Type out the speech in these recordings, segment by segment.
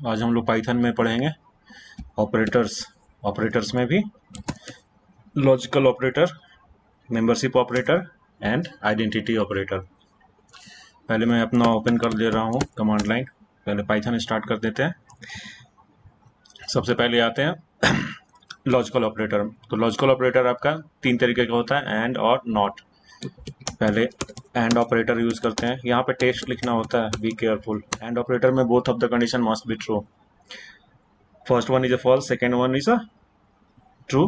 आज हम लोग पाइथन में पढ़ेंगे ऑपरेटर्स। ऑपरेटर्स में भी logical operator, membership operator and identity operator. पहले मैं अपना ओपन कर ले रहा हूँ कमांड लाइन। पहले पाइथन स्टार्ट कर देते हैं। सबसे पहले आते हैं लॉजिकल ऑपरेटर। तो लॉजिकल ऑपरेटर आपका तीन तरीके का होता है, एंड और नॉट। पहले एंड ऑपरेटर यूज करते हैं। यहाँ पे टेक्स्ट लिखना होता है, बी केयरफुल। एंड ऑपरेटर में both of the condition must be true. First one is a false, second one is a true,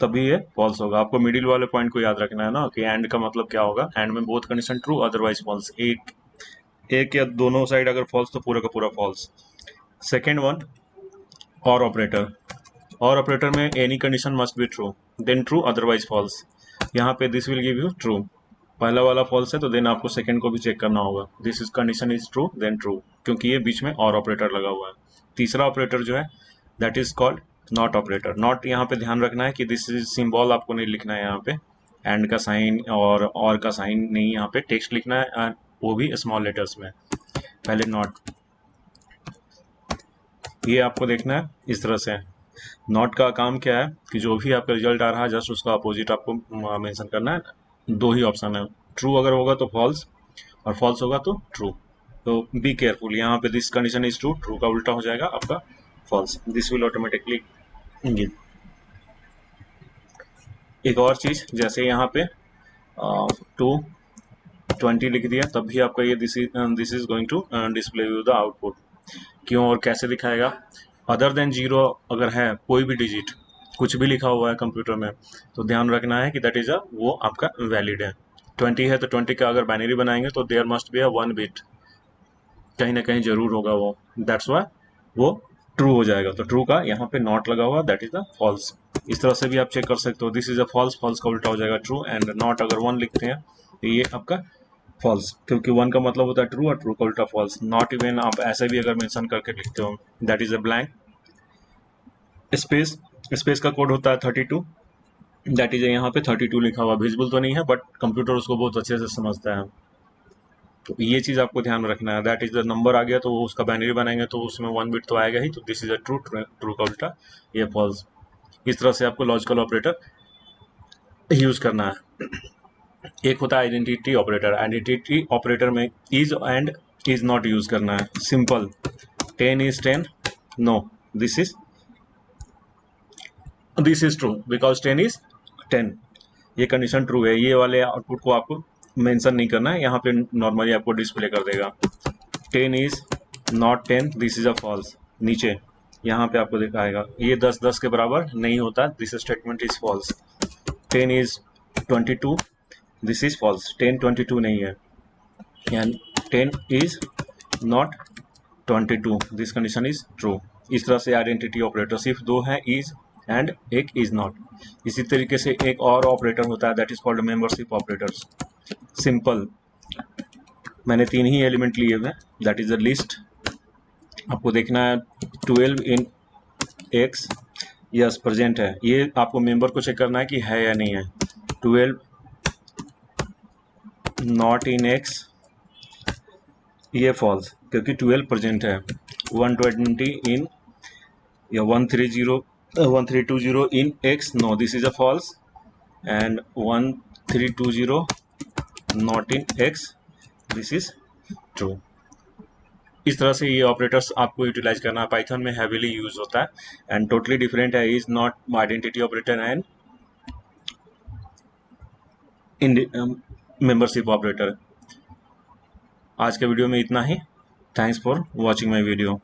तभी ये फॉल्स होगा। आपको मिडिल वाले पॉइंट को याद रखना है ना कि एंड का मतलब क्या होगा। एंड में both condition true, otherwise false. एक या दोनों साइड अगर फॉल्स तो पूरा का पूरा false. Second one or operator. Or operator में any condition must be true, then true, otherwise false. यहाँ पे this will give you true. पहला वाला फॉल्स है तो देन आपको सेकंड को भी चेक करना होगा। This is condition is true, then true, क्योंकि ये बीच में और ऑपरेटर लगा हुआ है। तीसरा ऑपरेटर जो है that is called not operator. Not यहाँ पे ध्यान रखना है कि दिस इज सिंबल आपको नहीं लिखना है यहाँ पे, एंड का साइन और का साइन नहीं, यहाँ पे टेक्स्ट लिखना है, and वो भी स्मॉल लेटर्स में। पहले नॉट, ये आपको देखना है इस तरह से। नॉट का काम क्या है कि जो भी आपका रिजल्ट आ रहा है जस्ट उसका अपोजिट आपको मेंशन करना है। दो ही ऑप्शन है, ट्रू अगर होगा तो फॉल्स और फॉल्स होगा तो ट्रू। तो बी केयरफुल, यहाँ पे this condition is true, true का उल्टा हो जाएगा आपका false. This will automatically give. एक और चीज, जैसे यहाँ पे 220 लिख दिया तब भी आपका ये this is going to display you the output. क्यों और कैसे दिखाएगा? अदर देन जीरो अगर है कोई भी डिजिट, कुछ भी लिखा हुआ है कंप्यूटर में, तो ध्यान रखना है कि दैट इज वो आपका वैलिड है। 20 है तो 20 का अगर बाइनरी बनाएंगे तो there must be a 1 bit, कहीं ना कहीं जरूर होगा वो। दैट्स वाई वो ट्रू हो जाएगा। तो ट्रू का यहाँ पे नॉट लगा हुआ, दैट इज द फॉल्स। इस तरह से भी आप चेक कर सकते हो। This is a false, false का उल्टा हो जाएगा ट्रू, एंड नॉट अगर 1 लिखते हैं तो ये आपका फॉल्स, क्योंकि 1 का मतलब होता है ट्रू और ट्रू का उल्टा फॉल्स। नॉट इवन आप ऐसे भी अगर मेंशन करके लिखते हो, that is a blank space. Space का कोड होता है 32, दैट इज यहाँ पे 32 लिखा हुआ। विजिबल तो नहीं है बट कंप्यूटर उसको बहुत अच्छे से समझता है। तो ये चीज आपको ध्यान रखना है। दैट इज द नंबर आ गया तो उसका बाइनरी बनाएंगे तो उसमें 1 बिट तो आएगा ही। तो this is a true, true का उल्टा ये फॉल्स। इस तरह से आपको लॉजिकल ऑपरेटर यूज करना है। एक होता है आइडेंटिटी ऑपरेटर। आइडेंटिटी ऑपरेटर में is and is not use करना है। Simple, 10 is 10, no, this is true because 10 is 10, ये कंडीशन ट्रू है। ये वाले आउटपुट को आपको मेंशन नहीं करना है, यहाँ पे नॉर्मली आपको डिस्प्ले कर देगा। 10 is not 10, this is a false. नीचे यहाँ पे आपको दिखाएगा ये 10 10 के बराबर नहीं होता, this statement is false. 10 is 22, this is false, 10 22 नहीं है। And 10 is not 22, this condition is true. इस तरह से आइडेंटिटी ऑपरेटर सिर्फ दो है, इज एंड एक इज नॉट। इसी तरीके से एक और ऑपरेटर होता है that is called membership operators. Simple, मैंने 3 ही एलिमेंट लिए हुए, दैट इज द लिस्ट। आपको देखना है 12 इन एक्स, यस प्रेजेंट है। ये आपको मेंबर को चेक करना है कि है या नहीं है। 12 नॉट इन एक्स, ये फॉल्स क्योंकि 12 प्रेजेंट है। 120 इन या 1320 in X, no, this is a false. And 1320 not in X, this is true. इस तरह से ये ऑपरेटर्स आपको यूटिलाइज करना है। पाइथन में हैवीली यूज होता है एंड टोटली डिफरेंट है। Is not identity operator and membership operator. आज के वीडियो में इतना ही। Thanks for watching my video.